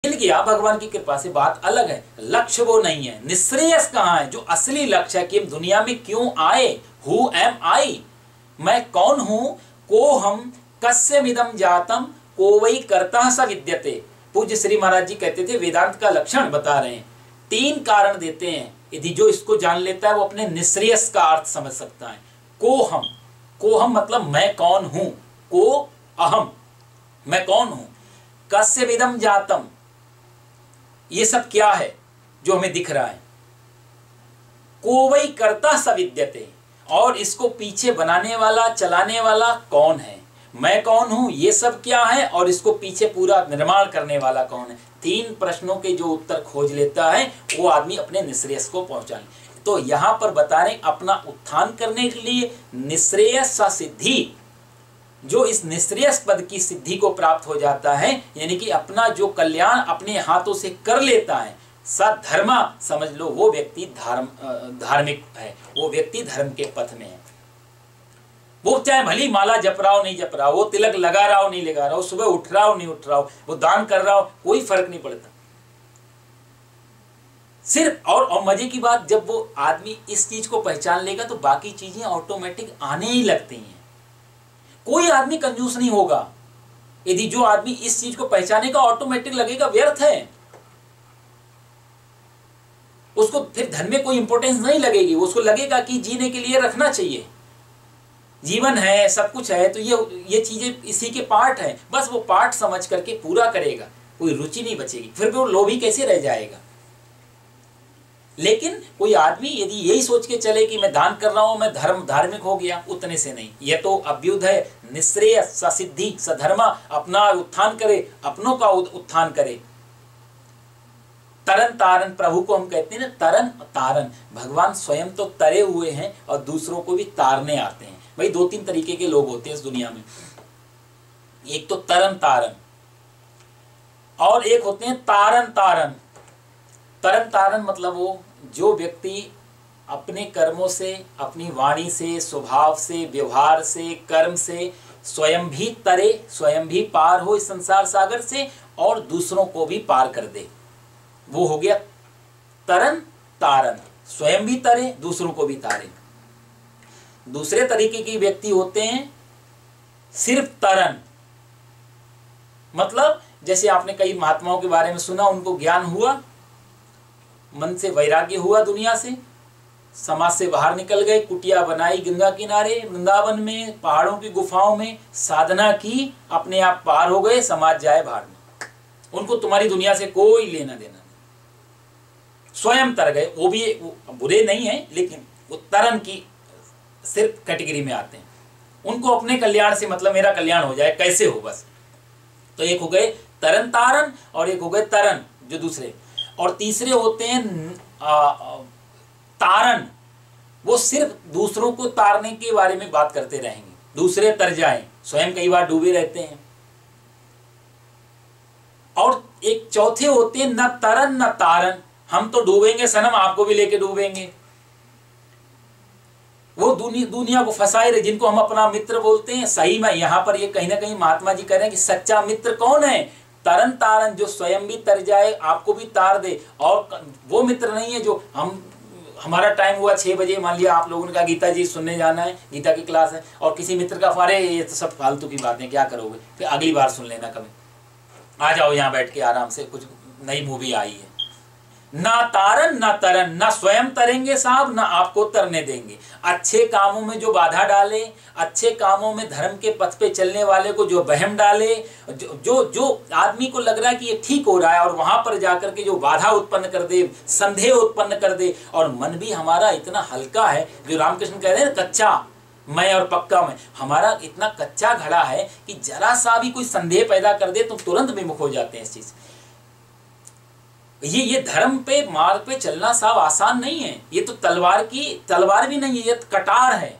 मिल गया भगवान की कृपा से, बात अलग है। लक्ष्य वो नहीं है। निश्रेयस कहाँ है? जो असली लक्ष्य है कि हम दुनिया में क्यों आए, हु एम आई, मैं कौन हूं। को हम कस्यमिदं जातम को वही कर्ता स विद्यते। पूज्य श्री महाराज जी कहते थे, वेदांत का लक्षण बता रहे हैं, 3 कारण देते हैं, यदि जो इसको जान लेता है वो अपने निश्रेयस का अर्थ समझ सकता है। को हम मतलब मैं कौन हूं, को अहम, मैं कौन हूं। कस्यमिदं जातम, ये सब क्या है जो हमें दिख रहा है। को वही कर्ता स विद्यते, और इसको पीछे बनाने वाला, चलाने वाला कौन है। मैं कौन हूं, ये सब क्या है, और इसको पीछे पूरा निर्माण करने वाला कौन है। 3 प्रश्नों के जो उत्तर खोज लेता है वो आदमी अपने निश्रेयस को पहुंचाने। तो यहां पर बता रहे अपना उत्थान करने के लिए निश्रेयस सा सिद्धि, जो इस निश्रेयस पद की सिद्धि को प्राप्त हो जाता है, यानी कि अपना जो कल्याण अपने हाथों से कर लेता है, सधर्मा समझ लो, वो व्यक्ति धार्मिक है, वो व्यक्ति धर्म के पथ में है। वो चाहे भली माला जप रहा हो नहीं जप रहा हो, वो तिलक लगा रहा हो नहीं लगा रहा हो, सुबह उठ रहा हो नहीं उठ रहा हो, वो दान कर रहा हो, कोई फर्क नहीं पड़ता। सिर्फ और मजे की बात, जब वो आदमी इस चीज को पहचान लेगा तो बाकी चीजें ऑटोमेटिक आने ही लगती हैं। कोई आदमी कंजूस नहीं होगा यदि जो आदमी इस चीज को पहचानेगा, ऑटोमेटिक लगेगा व्यर्थ है, उसको फिर धन में कोई इंपॉर्टेंस नहीं लगेगी। उसको लगेगा कि जीने के लिए रखना चाहिए, जीवन है, सब कुछ है, तो ये चीजें इसी के पार्ट है, बस वो पार्ट समझ करके पूरा करेगा, कोई रुचि नहीं बचेगी, फिर वो लोभी कैसे रह जाएगा। लेकिन कोई आदमी यदि यही सोच के चले कि मैं दान कर रहा हूं, मैं धार्मिक हो गया, उतने से नहीं, यह तो अभ्युदय है। निश्रेय ससिद्धि सधर्मा, अपना उत्थान करे, अपनों का उत्थान करे। तरन तारन, प्रभु को हम कहते हैं ना तरन तारन, भगवान स्वयं तो तरे हुए हैं और दूसरों को भी तारने आते हैं। भाई 2-3 तरीके के लोग होते हैं इस दुनिया में, एक तो तरन तारन और एक होते हैं तारन तारन। तरन तारन मतलब वो जो व्यक्ति अपने कर्मों से, अपनी वाणी से, स्वभाव से, व्यवहार से, कर्म से स्वयं भी तरे, स्वयं भी पार हो इस संसार सागर से और दूसरों को भी पार कर दे, वो हो गया तरन तारन। स्वयं भी तरे, दूसरों को भी तारे। दूसरे तरीके के व्यक्ति होते हैं सिर्फ तरन, मतलब जैसे आपने कई महात्माओं के बारे में सुना, उनको ज्ञान हुआ, मन से वैराग्य हुआ, दुनिया से, समाज से बाहर निकल गए, कुटिया बनाई गंगा किनारे, वृंदावन में, पहाड़ों की गुफाओं में साधना की, अपने आप पार हो गए, समाज जाए बाहर में, उनको तुम्हारी दुनिया से कोई लेना देना नहीं, स्वयं तर गए। वो भी बुरे नहीं है, लेकिन वो तरन की सिर्फ कैटेगरी में आते हैं। उनको अपने कल्याण से मतलब मेरा कल्याण हो जाए, कैसे हो बस। तो एक हो गए तरन तारन और एक हो गए तरन जो दूसरे, और तीसरे होते हैं तारन, वो सिर्फ दूसरों को तारने के बारे में बात करते रहेंगे, दूसरे तर जाएं, स्वयं कई बार डूबे रहते हैं। और एक चौथे होते हैं न तरन न तारन, हम तो डूबेंगे सनम, आपको भी लेके डूबेंगे। वो दुनिया को फंसाए रहे, जिनको हम अपना मित्र बोलते हैं। सही में यहाँ पर ये कहीं ना कहीं महात्मा जी कह रहे हैं कि सच्चा मित्र कौन है? तरन तारन, जो स्वयं भी तर जाए, आपको भी तार दे। और वो मित्र नहीं है जो हमारा टाइम हुआ 6 बजे, मान लिया आप लोगों ने कहा गीता जी सुनने जाना है, गीता की क्लास है, और किसी मित्र का फारे ये तो सब फालतू की बातें, क्या करोगे, फिर अगली बार सुन लेना, कभी आ जाओ यहाँ बैठ के आराम से, कुछ नई मूवी आई है। ना तारन ना तरन, ना स्वयं तरेंगे साहब, ना आपको तरने देंगे। अच्छे कामों में जो बाधा डाले, अच्छे कामों में धर्म के पथ पे चलने वाले को जो बहम डाले, जो आदमी को लग रहा है कि ये ठीक हो रहा है, और वहां पर जाकर के जो बाधा उत्पन्न कर दे, संदेह उत्पन्न कर दे। और मन भी हमारा इतना हल्का है, जो रामकृष्ण कह रहे हैं कच्चा मैं और पक्का मैं, हमारा इतना कच्चा घड़ा है कि जरा सा भी कोई संदेह पैदा कर दे तो तुरंत विमुख हो जाते हैं इस चीज। ये धर्म पे, मार्ग पे चलना साहब आसान नहीं है। ये तो तलवार भी नहीं है, ये कटार है।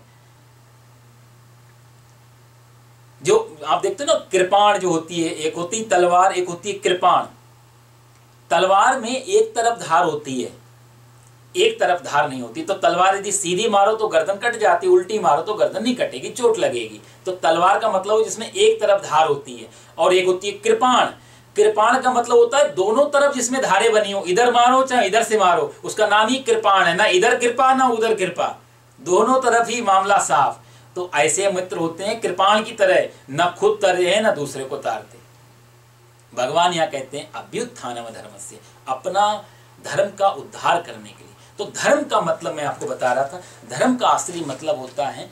जो आप देखते हो ना, कृपाण जो होती है, एक होती तलवार, एक होती है कृपाण। तलवार में एक तरफ धार होती है, एक तरफ धार नहीं होती। तो तलवार यदि सीधी मारो तो गर्दन कट जाती, उल्टी मारो तो गर्दन नहीं कटेगी, चोट लगेगी। तो तलवार का मतलब है जिसमें एक तरफ धार होती है, और एक होती है कृपाण। कृपाण का मतलब होता है दोनों तरफ जिसमें धारें बनी हो, इधर मारो चाहे इधर से मारो, उसका नाम ही कृपाण है। ना इधर कृपा ना उधर कृपा, दोनों तरफ ही मामला साफ। तो ऐसे मित्र होते हैं कृपाण की तरह, न खुद तरे हैं न दूसरे को तारते। भगवान यहाँ कहते हैं अभ्युत्थानम धर्मस्य, अपना धर्म का उद्धार करने के लिए। तो धर्म का मतलब मैं आपको बता रहा था, धर्म का असली मतलब होता है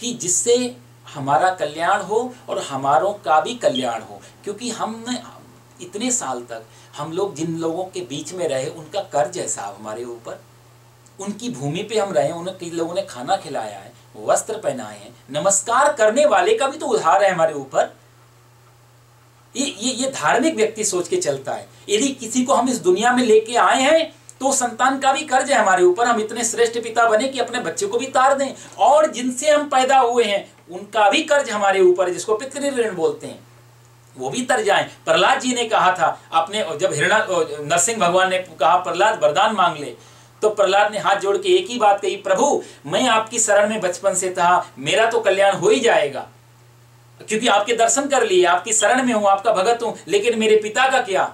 कि जिससे हमारा कल्याण हो और हमारों का भी कल्याण हो। क्योंकि हमने इतने साल तक हम लोग जिन लोगों के बीच में रहे उनका कर्ज है साहब हमारे ऊपर, उनकी भूमि पे हम रहे, उन्हें कई लोगों ने खाना खिलाया है, वस्त्र पहनाए हैं, नमस्कार करने वाले का भी तो उधार है हमारे ऊपर। ये धार्मिक व्यक्ति सोच के चलता है। यदि किसी को हम इस दुनिया में लेके आए हैं तो संतान का भी कर्ज है हमारे ऊपर, हम इतने श्रेष्ठ पिता बने कि अपने बच्चे को भी तार दें, और जिनसे हम पैदा हुए हैं उनका भी कर्ज हमारे ऊपर, जिसको पितृ ऋण बोलते हैं, वो भी तर जाएं। प्रहलाद जी ने कहा था अपने, जब नरसिंह भगवान ने कहा प्रहलाद वरदान मांग ले, तो प्रहलाद ने हाथ जोड़ के एक ही बात कही, प्रभु मैं आपकी शरण में बचपन से था, मेरा तो कल्याण हो ही जाएगा, क्योंकि आपके दर्शन कर लिए, आपकी शरण में हूं, आपका भगत हूं। लेकिन मेरे पिता का क्या,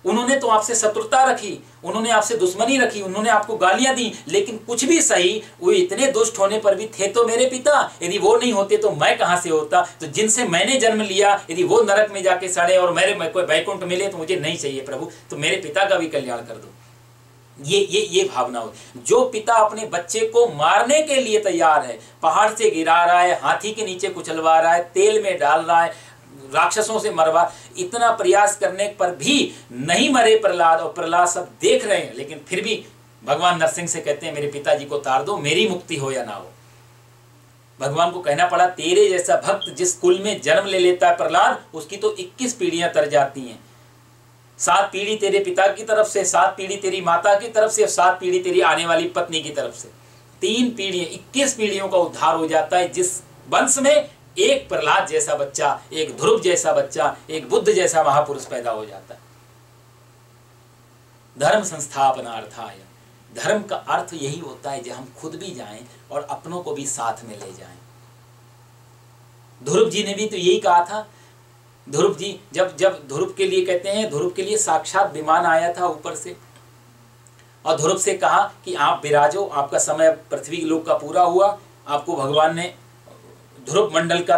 उन्होंने तो आपसे शत्रुता रखी, उन्होंने आपसे दुश्मनी रखी, उन्होंने आपको गालियां दी, लेकिन कुछ भी सही, वो इतने दुष्ट होने पर भी थे तो मेरे पिता, यदि वो नहीं होते तो मैं कहां से होता। तो जिनसे मैंने जन्म लिया यदि वो नरक में जाके सड़े और मेरे कोई वैकुंठ मिले तो मुझे नहीं चाहिए प्रभु, तो मेरे पिता का भी कल्याण कर दो। ये भावना हो। जो पिता अपने बच्चे को मारने के लिए तैयार है, पहाड़ से गिरा रहा है, हाथी के नीचे कुचलवा रहा है, तेल में डाल रहा है, राक्षसों से मरवा, इतना प्रयास करने पर भी नहीं मरे प्रहलाद, और प्रहलाद सब देख रहे हैं, लेकिन फिर भी भगवान नरसिंह से कहते हैं मेरे पिताजी को तार दो, मेरी मुक्ति हो या ना हो। भगवान को कहना पड़ा तेरे जैसा भक्त जिस कुल में जन्म ले लेता है प्रहलाद, उसकी तो 21 पीढ़ियां तर जाती हैं। 7 पीढ़ी तेरे पिता की तरफ से, 7 पीढ़ी तेरी माता की तरफ से, 7 पीढ़ी तेरी आने वाली पत्नी की तरफ से, 3 पीढ़ियां, 21 पीढ़ियों का उद्धार हो जाता है जिस वंश में एक प्रहलाद जैसा बच्चा, एक ध्रुव जैसा बच्चा, एक बुद्ध जैसा महापुरुष पैदा हो जाता है। धर्म संस्थापनार्थाय, धर्म का अर्थ यही होता है कि हम खुद भी जाएं और अपनों को भी साथ में ले जाएं। ध्रुव जी ने भी तो यही कहा था। ध्रुव जी जब ध्रुव के लिए कहते हैं, ध्रुव के लिए साक्षात विमान आया था ऊपर से, और ध्रुव से कहा कि आप विराजो, आपका समय पृथ्वी लोक का पूरा हुआ, आपको भगवान ने ध्रुव मंडल का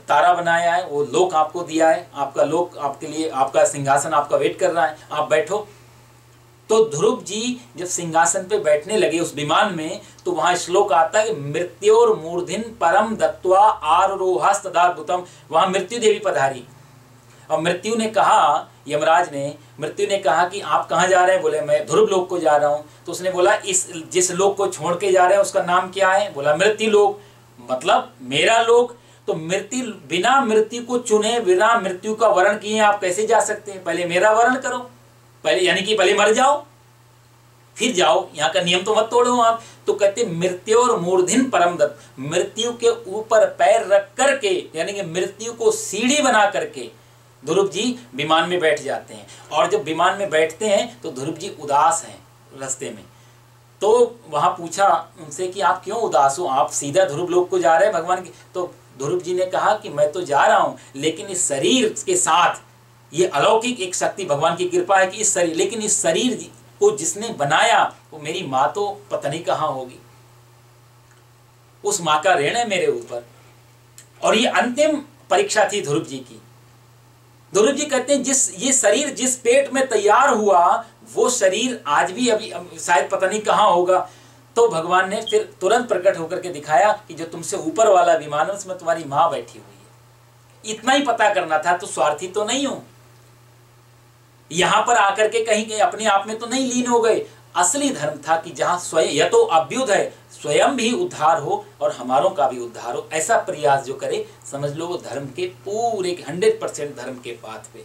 तारा बनाया है, वो लोक आपको दिया है, आपका लोक आपके लिए, आपका सिंहासन आपका वेट कर रहा है, आप बैठो। तो ध्रुव जी जब सिंहासन पे बैठने लगे उस विमान में, तो वहां श्लोक आता है कि मृत्योर मूर्धिन परम दत्वा आरोहास्तदाद्भुतम, वहां मृत्यु देवी पधारी, और मृत्यु ने कहा, यमराज ने, मृत्यु ने कहा कि आप कहाँ जा रहे हैं? बोले मैं ध्रुव लोक को जा रहा हूँ। तो उसने बोला इस जिस लोक को छोड़ के जा रहे हैं उसका नाम क्या है? बोला मृत्यु लोक, मतलब मेरा लोक। तो मृत्यु, बिना मृत्यु को चुने, बिना मृत्यु का वर्ण किए आप कैसे जा सकते हैं? पहले मेरा वर्ण करो, पहले यानी कि पहले मर जाओ फिर जाओ, यहाँ का नियम तो मत तोड़ो आप। तो कहते मृत्यु और मूर्धिन परम दत्त, मृत्यु के ऊपर पैर रख करके, यानी कि मृत्यु को सीढ़ी बना करके ध्रुव जी विमान में बैठ जाते हैं। और जब विमान में बैठते हैं तो ध्रुव जी उदास हैं रास्ते में। तो वहां पूछा उनसे कि आप क्यों उदास हो, आप सीधा ध्रुव लोक को जा रहे हैं भगवान की? तो ध्रुव जी ने कहा कि मैं तो जा रहा हूं, लेकिन इस शरीर के साथ ये अलौकिक एक शक्ति भगवान की कृपा है कि इस शरीर, लेकिन इस शरीर को जिसने बनाया वो मेरी माँ तो पता नहीं कहाँ होगी, उस माँ का ऋण है मेरे ऊपर। और ये अंतिम परीक्षा थी ध्रुव जी की। ध्रुव जी कहते हैं ये शरीर जिस पेट में तैयार हुआ वो शरीर आज भी अभी शायद पता नहीं कहाँ होगा। तो भगवान ने फिर तुरंत प्रकट होकर के दिखाया कि जो तुमसे ऊपर वाला विमान है उसमें तुम्हारी माँ बैठी हुई है। इतना ही पता करना था। तो स्वार्थी तो नहीं हूं, यहां पर आकर के कहीं अपने आप में तो नहीं लीन हो गए। असली धर्म था कि जहां स्वयं, यह तो अभ्युदय, स्वयं भी उद्धार हो और हमारों का भी उद्धार हो, ऐसा प्रयास जो करे, समझ लो वो धर्म के पूरे 100% धर्म के पाथ पे।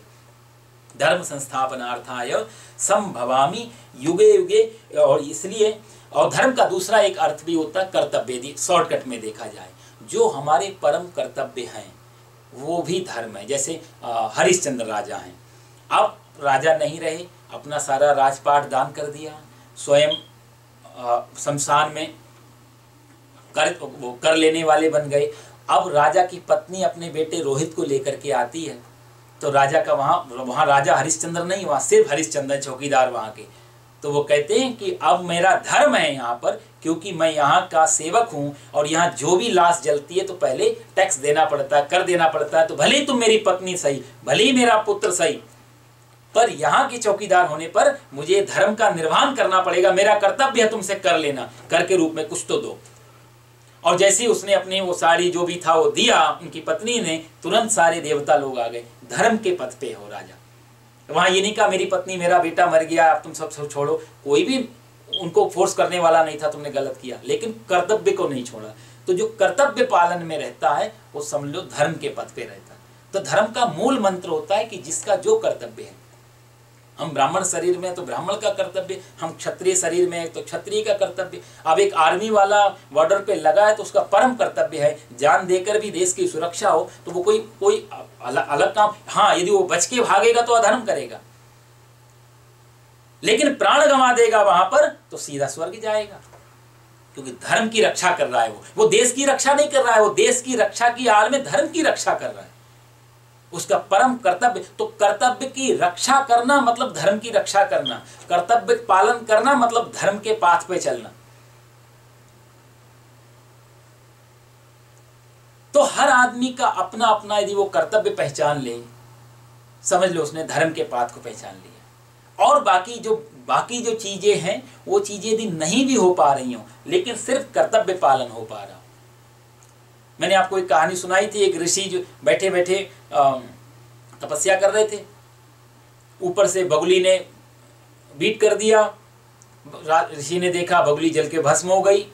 धर्म संस्थापनार्थाय संभवामि युगे युगे। और इसलिए, और धर्म का दूसरा एक अर्थ भी होता है कर्तव्य। यदि शॉर्टकट में देखा जाए, जो हमारे परम कर्तव्य हैं वो भी धर्म है। जैसे हरिश्चंद्र राजा हैं, अब राजा नहीं रहे, अपना सारा राजपाट दान कर दिया, स्वयं शमशान में कर लेने वाले बन गए। अब राजा की पत्नी अपने बेटे रोहित को लेकर के आती है, तो राजा का वहाँ राजा हरिश्चंद्र नहीं, वहाँ सिर्फ हरिश्चंद्र चौकीदार वहाँ के। तो वो कहते हैं कि अब मेरा धर्म है यहाँ पर, क्योंकि मैं यहाँ का सेवक हूँ और यहाँ जो भी लाश जलती है तो पहले टैक्स देना पड़ता है, कर देना पड़ता है। तो भले ही तुम मेरी पत्नी सही, भले ही मेरा पुत्र सही, पर यहाँ के चौकीदार होने पर मुझे धर्म का निर्वहन करना पड़ेगा। मेरा कर्तव्य है तुमसे कर लेना, कर के रूप में कुछ तो दो। और जैसे ही उसने अपनी वो साड़ी जो भी था वो दिया उनकी पत्नी ने, तुरंत सारे देवता लोग आ गए। धर्म के पथ पे हो राजा। वहां ये नहीं कहा मेरी पत्नी मेरा बेटा मर गया अब तुम सब छोड़ो, कोई भी उनको फोर्स करने वाला नहीं था तुमने गलत किया, लेकिन कर्तव्य को नहीं छोड़ा। तो जो कर्तव्य पालन में रहता है वो समझ लो धर्म के पथ पे रहता है। तो धर्म का मूल मंत्र होता है कि जिसका जो कर्तव्य है, हम ब्राह्मण शरीर में तो ब्राह्मण का कर्तव्य, हम क्षत्रिय शरीर में तो क्षत्रिय का कर्तव्य। अब एक आर्मी वाला बॉर्डर पे लगा है तो उसका परम कर्तव्य है जान देकर भी देश की सुरक्षा हो, तो वो कोई अलग काम, हाँ यदि वो बच के भागेगा तो अधर्म करेगा, लेकिन प्राण गंवा देगा वहां पर तो सीधा स्वर्ग जाएगा, क्योंकि धर्म की रक्षा कर रहा है। वो देश की रक्षा नहीं कर रहा है, वो देश की रक्षा की आड़ में धर्म की रक्षा कर रहा है, उसका परम कर्तव्य। तो कर्तव्य की रक्षा करना मतलब धर्म की रक्षा करना, कर्तव्य पालन करना मतलब धर्म के पाथ पे चलना। तो हर आदमी का अपना अपना यदि वो कर्तव्य पहचान ले, समझ लो उसने धर्म के पाथ को पहचान लिया। और बाकी जो चीजें हैं वो चीजें यदि नहीं भी हो पा रही हो, लेकिन सिर्फ कर्तव्य पालन हो पा रहा हो। मैंने आपको एक कहानी सुनाई थी, एक ऋषि जो बैठे बैठे तपस्या कर रहे थे, ऊपर से बगुली ने बीट कर दिया। ऋषि ने देखा बगुली जल के भस्म हो गई।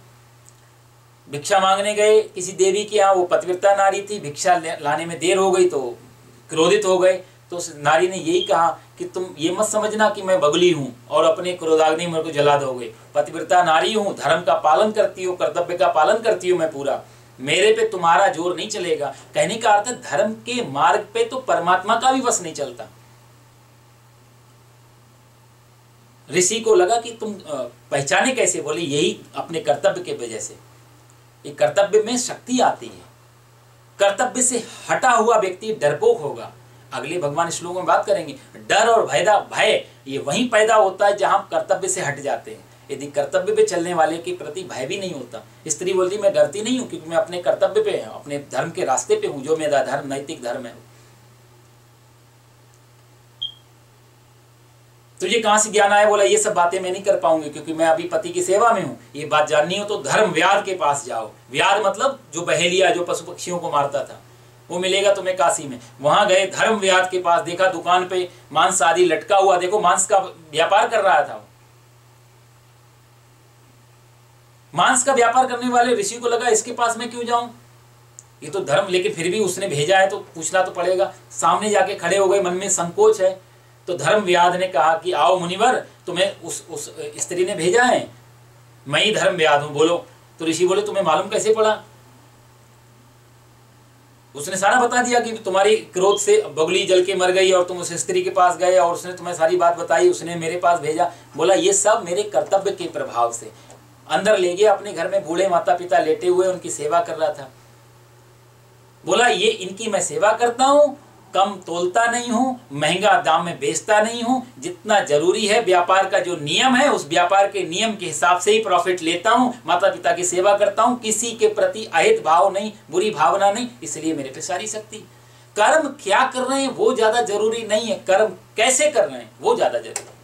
भिक्षा मांगने गए किसी देवी के यहाँ, वो पतिव्रता नारी थी, भिक्षा लाने में देर हो गई तो क्रोधित हो गए। तो उस नारी ने यही कहा कि तुम ये मत समझना कि मैं बगुली हूँ और अपने क्रोधाग्नि मेरे को जला दोगे। पतिव्रता नारी हूँ, धर्म का पालन करती हूँ, कर्तव्य का पालन करती हूँ मैं पूरा, मेरे पे तुम्हारा जोर नहीं चलेगा। कहने का अर्थ है धर्म के मार्ग पे तो परमात्मा का भी वश नहीं चलता। ऋषि को लगा कि तुम पहचाने कैसे, बोले यही अपने कर्तव्य के वजह से। ये कर्तव्य में शक्ति आती है। कर्तव्य से हटा हुआ व्यक्ति डरपोक होगा। अगले भगवान श्लोक में बात करेंगे, डर और भय ये वहीं पैदा होता है जहां कर्तव्य से हट जाते हैं। यदि कर्तव्य पे चलने वाले के प्रति भय भी नहीं होता, स्त्री बोलती मैं डरती नहीं हूं क्योंकि मैं अपने कर्तव्य पे हूं, अपने धर्म के रास्ते पे हूं, जो मेरा धर्म नैतिक धर्म है। तुझे कहां से ज्ञान आया? बोला ये सब बातें मैं नहीं कर पाऊंगी क्योंकि मैं अभी पति की सेवा में हूं। ये बात जाननी हो तो धर्म व्याध के पास जाओ। व्याध मतलब जो बहेलिया, जो पशु पक्षियों को मारता था, वो मिलेगा तुम्हें काशी में। वहां गए धर्म व्याध के पास, देखा दुकान पे मांस आदि लटका हुआ, देखो मांस का व्यापार कर रहा था। मांस का व्यापार करने वाले ऋषि को लगा इसके पास मैं क्यों जाऊं, ये तो धर्म, लेकिन फिर भी उसने भेजा है तो पूछना तो पड़ेगा। सामने जाके खड़े हो गए, मन में संकोच है। तो धर्म व्याध ने कहा कि आओ मुनिवर, तुम्हें उस स्त्री ने भेजा है, मैं ही धर्म व्याध हूं, बोलो। तो ऋषि बोले तुम्हें मालूम कैसे पड़ा? उसने सारा बता दिया कि तुम्हारी क्रोध से बगुली जल के मर गई और तुम उस स्त्री के पास गए और उसने तुम्हें सारी बात बताई, उसने मेरे पास भेजा। बोला ये सब मेरे कर्तव्य के प्रभाव से। अंदर ले गया अपने घर में, बूढ़े माता पिता लेटे हुए उनकी सेवा कर रहा था। बोला ये इनकी मैं सेवा करता हूँ, कम तोलता नहीं हूँ, महंगा दाम में बेचता नहीं हूँ, जितना जरूरी है व्यापार का जो नियम है उस व्यापार के नियम के हिसाब से ही प्रॉफिट लेता हूँ, माता पिता की सेवा करता हूँ, किसी के प्रति अहित भाव नहीं, बुरी भावना नहीं, इसलिए मेरे पे सारी शक्ति। कर्म क्या कर रहे हैं वो ज्यादा जरूरी नहीं है, कर्म कैसे कर रहे हैं वो ज्यादा जरूरी है।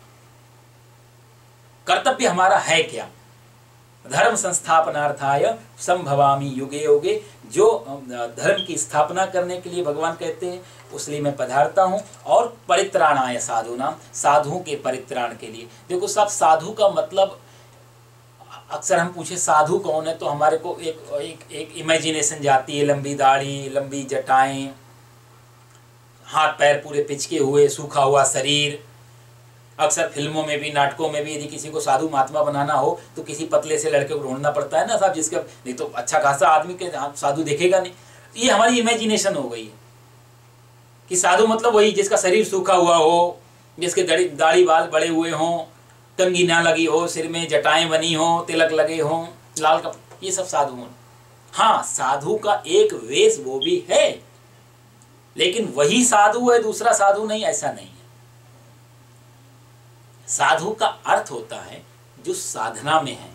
कर्तव्य हमारा है क्या? धर्म संस्थापनार्थाय संभवामि युगे युगे, जो धर्म की स्थापना करने के लिए भगवान कहते हैं उसलिए मैं पधारता हूँ। और परित्राणाय साधूनाम, साधुओं के परित्राण के लिए। देखो सब साधु का मतलब, अक्सर हम पूछे साधु कौन है तो हमारे को एक इमेजिनेशन जाती है, लंबी दाढ़ी, लंबी जटाएं, हाथ पैर पूरे पिचके हुए, सूखा हुआ शरीर। अक्सर फिल्मों में भी, नाटकों में भी यदि किसी को साधु महात्मा बनाना हो तो किसी पतले से लड़के को ढूंढना पड़ता है ना साहब, जिसका नहीं तो अच्छा खासा आदमी के साधु देखेगा नहीं। ये हमारी इमेजिनेशन हो गई है कि साधु मतलब वही जिसका शरीर सूखा हुआ हो, जिसके दाढ़ी बाल बड़े हुए हों, कंघी ना लगी हो, सिर में जटाएं बनी हो, तिलक लगे हों, लाल कपड़े, ये सब साधु हों। हाँ, साधु का एक वेश वो भी है, लेकिन वही साधु है, दूसरा साधु नहीं, ऐसा नहीं है। साधु का अर्थ होता है जो साधना में है,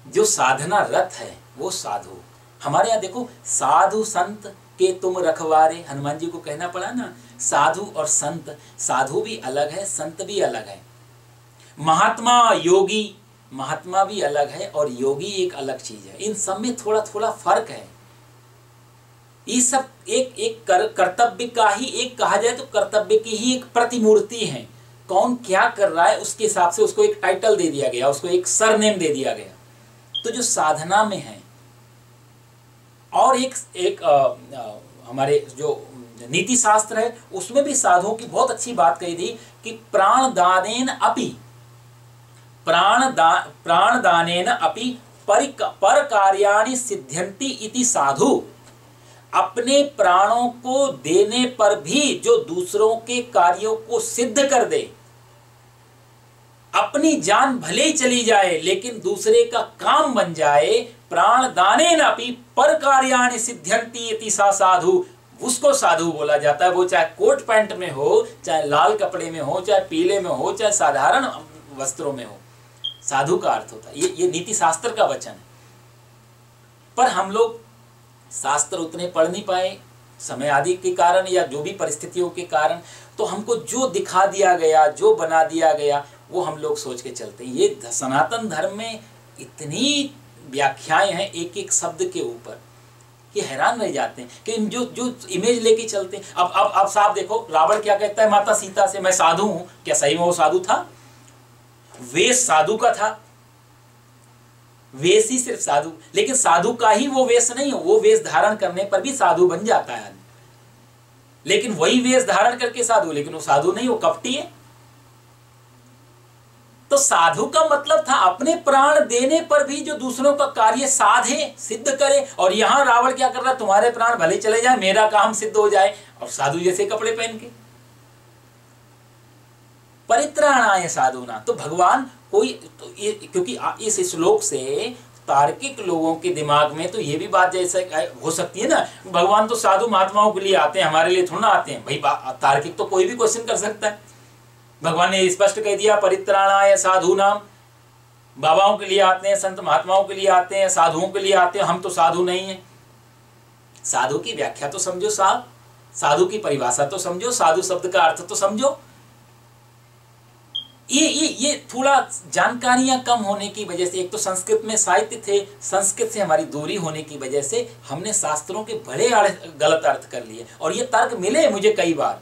जो साधना रत है, वो साधु। हमारे यहाँ देखो, साधु संत के तुम रखवारे, हनुमान जी को कहना पड़ा ना। साधु और संत, साधु भी अलग है, संत भी अलग है। महात्मा योगी, महात्मा भी अलग है और योगी एक अलग चीज है। इन सब में थोड़ा थोड़ा फर्क है। ये सब एक एक कर्तव्य का ही, एक कहा जाए तो कर्तव्य की ही एक प्रतिमूर्ति है। कौन क्या कर रहा है उसके हिसाब से उसको एक टाइटल दे दिया गया, उसको एक सरनेम दे दिया गया। तो जो साधना में है, और एक हमारे जो नीति शास्त्र है उसमें भी साधुओं की बहुत अच्छी बात कही थी कि प्राणदानेन अपि, प्राणदानेन अपि पर कार्याणि सिद्ध्यन्ति इति साधु। अपने प्राणों को देने पर भी जो दूसरों के कार्यों को सिद्ध कर दे, अपनी जान भले ही चली जाए लेकिन दूसरे का काम बन जाए, प्राणदानेन अपि पर कार्याणि सिद्ध्यन्ति इति सा साधु, उसको साधु बोला जाता है। वो चाहे कोट पैंट में हो, चाहे लाल कपड़े में हो, चाहे पीले में हो, चाहे साधारण वस्त्रों में हो, साधु का अर्थ होता है। ये नीति शास्त्र का वचन है। पर हम लोग शास्त्र उतने पढ़ नहीं पाए, समय आदि के कारण या जो भी परिस्थितियों के कारण, तो हमको जो दिखा दिया गया, जो बना दिया गया, वो हम लोग सोच के चलते हैं। ये सनातन धर्म में इतनी व्याख्याएं हैं एक एक शब्द के ऊपर, ये हैरान रह जाते हैं कि जो जो इमेज लेके चलते हैं। अब साहब देखो, रावण क्या कहता है माता सीता से, मैं साधु हूं। क्या सही में वो साधु था? वेश साधु का था, वेश ही सिर्फ साधु, लेकिन साधु का ही वो वेश नहीं हो। वो वेश धारण करने पर भी साधु बन जाता है आदमी, लेकिन वही वेश धारण करके साधु, लेकिन वो साधु नहीं, वो कपटी है। तो साधु का मतलब था अपने प्राण देने पर भी जो दूसरों का कार्य साधे, सिद्ध करे। और यहां रावण क्या कर रहा है, तुम्हारे प्राण भले चले जाए, मेरा काम सिद्ध हो जाए, और साधु जैसे कपड़े पहन के। परित्राणाय साधुना, तो भगवान कोई तो ये, क्योंकि इस श्लोक से तार्किक लोगों के दिमाग में तो ये भी बात जैसे हो सकती है ना, भगवान तो साधु महात्माओं के लिए आते हैं, हमारे लिए थोड़ा आते हैं। भाई तार्किक तो कोई भी क्वेश्चन कर सकता है। भगवान ने स्पष्ट कह दिया परित्राणाय साधुनाम, बाबाओं के लिए आते हैं, संत महात्माओं के लिए आते हैं, साधुओं के लिए आते हैं, हम तो साधु नहीं हैं। साधु की व्याख्या तो समझो साहब, साधु की परिभाषा तो समझो, साधु शब्द का अर्थ तो समझो। ये थोड़ा जानकारियां कम होने की वजह से, एक तो संस्कृत में साहित्य थे, संस्कृत से हमारी दूरी होने की वजह से हमने शास्त्रों के बड़े गलत अर्थ कर लिए। और ये तर्क मिले मुझे कई बार,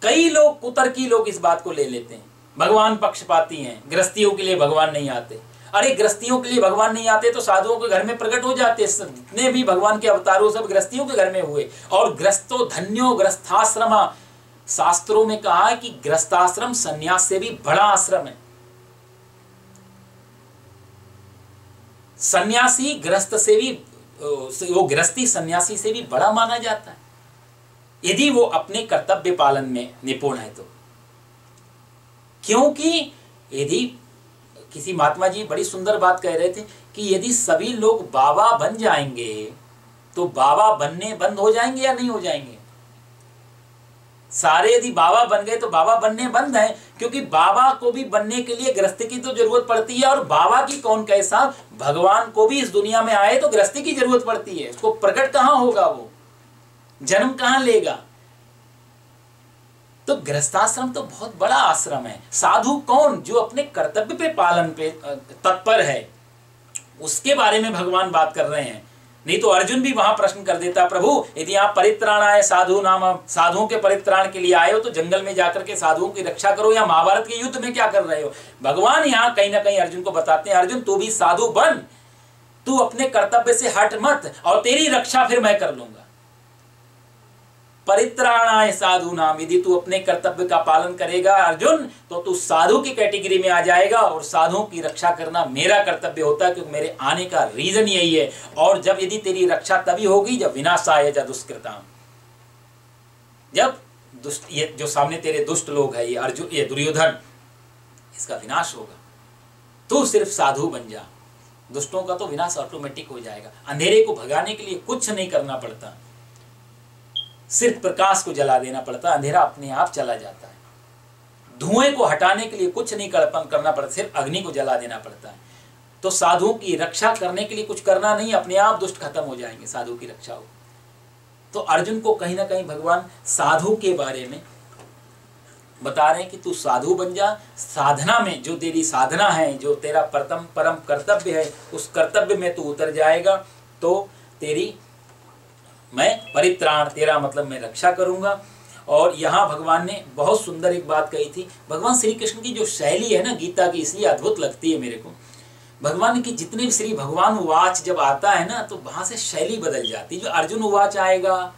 कई लोग कुतर्की लोग इस बात को ले लेते हैं, भगवान पक्षपाती हैं, गृहस्थियों के लिए भगवान नहीं आते। अरे गृहस्थियों के लिए भगवान नहीं आते तो साधुओं के घर में प्रकट हो जाते। जितने भी भगवान के अवतारों सब गृहस्थियों के घर में हुए। और गृहस्थो धन्यो गृहस्थाश्रमा, शास्त्रों में कहा है कि गृहस्थाश्रम सन्यास से भी बड़ा आश्रम है। सन्यासी गृहस्थ से भी, वो गृहस्थी सन्यासी से भी बड़ा माना जाता है यदि वो अपने कर्तव्य पालन में निपुण है तो। क्योंकि यदि किसी महात्मा जी बड़ी सुंदर बात कह रहे थे कि यदि सभी लोग बाबा बन जाएंगे तो बाबा बनने बंद हो जाएंगे या नहीं हो जाएंगे? सारे यदि बाबा बन गए तो बाबा बनने बंद है, क्योंकि बाबा को भी बनने के लिए गृहस्थी की तो जरूरत पड़ती है। और बाबा की कौन कैसा, भगवान को भी इस दुनिया में आए तो गृहस्थी की जरूरत पड़ती है। उसको प्रकट कहां होगा, वो जन्म कहां लेगा? तो गृहस्थाश्रम तो बहुत बड़ा आश्रम है। साधु कौन? जो अपने कर्तव्य पे पालन पे तत्पर है, उसके बारे में भगवान बात कर रहे हैं। नहीं तो अर्जुन भी वहां प्रश्न कर देता, प्रभु यदि आप परित्राणाय साधु नाम, साधुओं के परित्राण के लिए आए हो तो जंगल में जाकर के साधुओं की रक्षा करो, या महाभारत के युद्ध में क्या कर रहे हो? भगवान यहाँ कहीं ना कहीं अर्जुन को बताते हैं, अर्जुन तू भी साधु बन, तू अपने कर्तव्य से हट मत, और तेरी रक्षा फिर मैं कर लूंगा। परित्राणाय साधु नाम, यदि तू अपने कर्तव्य का पालन करेगा अर्जुन तो तू साधु की कैटेगरी में आ जाएगा, और साधुओं की रक्षा करना मेरा कर्तव्य होता है, क्योंकि मेरे आने का रीजन यही है। और जब यदि तेरी रक्षा तभी होगी जब विनाशाय च दुष्कृताम, जब दुष्ट, ये जो सामने तेरे दुष्ट लोग है, ये अर्जुन, ये दुर्योधन, इसका विनाश होगा। तू सिर्फ साधु बन जा, दुष्टों का तो विनाश ऑटोमेटिक हो जाएगा। अंधेरे को भगाने के लिए कुछ नहीं करना पड़ता, सिर्फ प्रकाश को जला देना पड़ता, अंधेरा अपने आप चला जाता है। धुएं को हटाने के लिए कुछ नहीं करना पड़ता, सिर्फ अग्नि को जला देना पड़ता है। तो साधु की रक्षा करने के लिए कुछ करना नहीं, अपने आप दुष्ट खत्म हो जाएंगे साधु की रक्षा हो। तो अर्जुन को कहीं ना कहीं भगवान साधु के बारे में बता रहे हैं कि तू साधु बन जा, साधना में जो तेरी साधना है, जो तेरा परम कर्तव्य है, उस कर्तव्य में तू उतर जाएगा तो तेरी मैं परित्राण, तेरा मतलब मैं रक्षा करूंगा। और यहाँ भगवान ने बहुत सुंदर एक बात कही थी। भगवान श्री कृष्ण की जो शैली है ना गीता की, इसलिए अद्भुत लगती है मेरे को। भगवान की जितने भी श्री भगवान उवाच जब आता है ना, तो वहां से शैली बदल जाती है। जो अर्जुन उवाच आएगा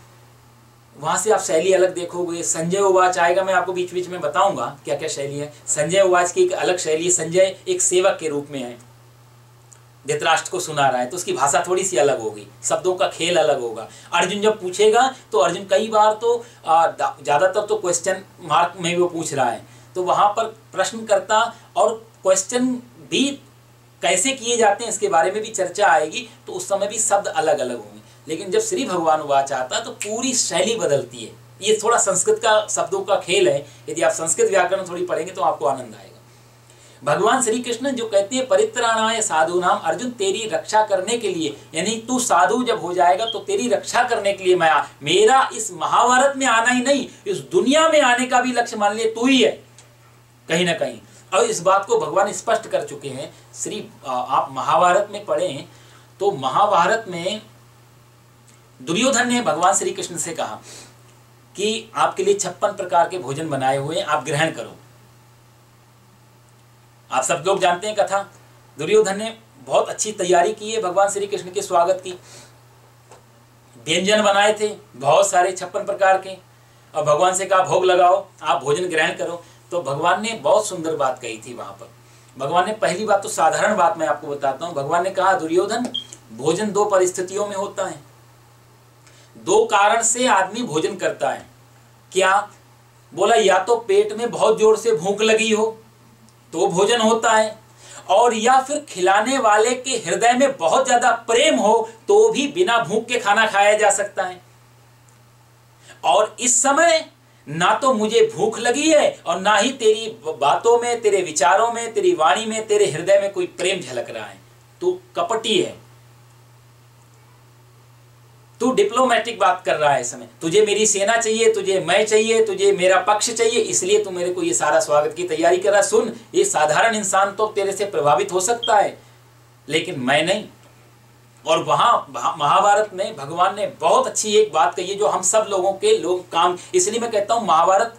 वहां से आप शैली अलग देखोगे। संजय उवाच आएगा, मैं आपको बीच बीच में बताऊंगा क्या क्या शैली है। संजय उवाच की एक अलग शैली है। संजय एक सेवक के रूप में है, धृतराष्ट्र को सुना रहा है, तो उसकी भाषा थोड़ी सी अलग होगी, शब्दों का खेल अलग होगा। अर्जुन जब पूछेगा तो अर्जुन कई बार तो ज्यादातर तो क्वेश्चन मार्क में वो पूछ रहा है, तो वहां पर प्रश्नकर्ता और क्वेश्चन भी कैसे किए जाते हैं इसके बारे में भी चर्चा आएगी, तो उस समय भी शब्द अलग अलग होंगे। लेकिन जब श्री भगवान उवाच आता है तो पूरी शैली बदलती है। ये थोड़ा संस्कृत का शब्दों का खेल है, यदि आप संस्कृत व्याकरण थोड़ी पढ़ेंगे तो आपको आनंद आएगा। भगवान श्री कृष्ण जो कहते हैं परित्राणाय साधूनाम, अर्जुन तेरी रक्षा करने के लिए, यानी तू साधु जब हो जाएगा तो तेरी रक्षा करने के लिए मेरा इस महाभारत में आना ही नहीं, इस दुनिया में आने का भी लक्ष्य मान लिए तू ही है कहीं ना कहीं। और इस बात को भगवान स्पष्ट कर चुके हैं। आप महाभारत में पढ़ें तो महाभारत में दुर्योधन ने भगवान श्री कृष्ण से कहा कि आपके लिए 56 प्रकार के भोजन बनाए हुए हैं, आप ग्रहण करो। आप सब लोग जानते हैं कथा। दुर्योधन ने बहुत अच्छी तैयारी की है भगवान श्री कृष्ण के स्वागत की, व्यंजन बनाए थे बहुत सारे 56 प्रकार के, और भगवान से कहा भोग लगाओ, आप भोजन ग्रहण करो। तो भगवान ने बहुत सुंदर बात कही थी वहां पर। भगवान ने पहली बात तो साधारण बात मैं आपको बताता हूं। भगवान ने कहा दुर्योधन, भोजन 2 परिस्थितियों में होता है, 2 कारण से आदमी भोजन करता है। क्या बोला? या तो पेट में बहुत जोर से भूख लगी हो तो भोजन होता है, और या फिर खिलाने वाले के हृदय में बहुत ज्यादा प्रेम हो तो भी बिना भूख के खाना खाया जा सकता है। और इस समय ना तो मुझे भूख लगी है और ना ही तेरी बातों में, तेरे विचारों में, तेरी वाणी में, तेरे हृदय में कोई प्रेम झलक रहा है। तू कपटी है, तू डिप्लोमेटिक बात कर रहा है इस समय। तुझे मेरी सेना चाहिए, तुझे मैं चाहिए, तुझे मेरा पक्ष चाहिए, इसलिए तू मेरे को ये सारा स्वागत की तैयारी कर रहा है। सुन, ये साधारण इंसान तो तेरे से प्रभावित हो सकता है लेकिन मैं नहीं। और वहां महाभारत में भगवान ने बहुत अच्छी एक बात कही है जो हम सब लोगों के काम, इसलिए मैं कहता हूं महाभारत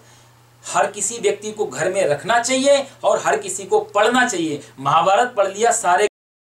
हर किसी व्यक्ति को घर में रखना चाहिए और हर किसी को पढ़ना चाहिए। महाभारत पढ़ लिया, सारे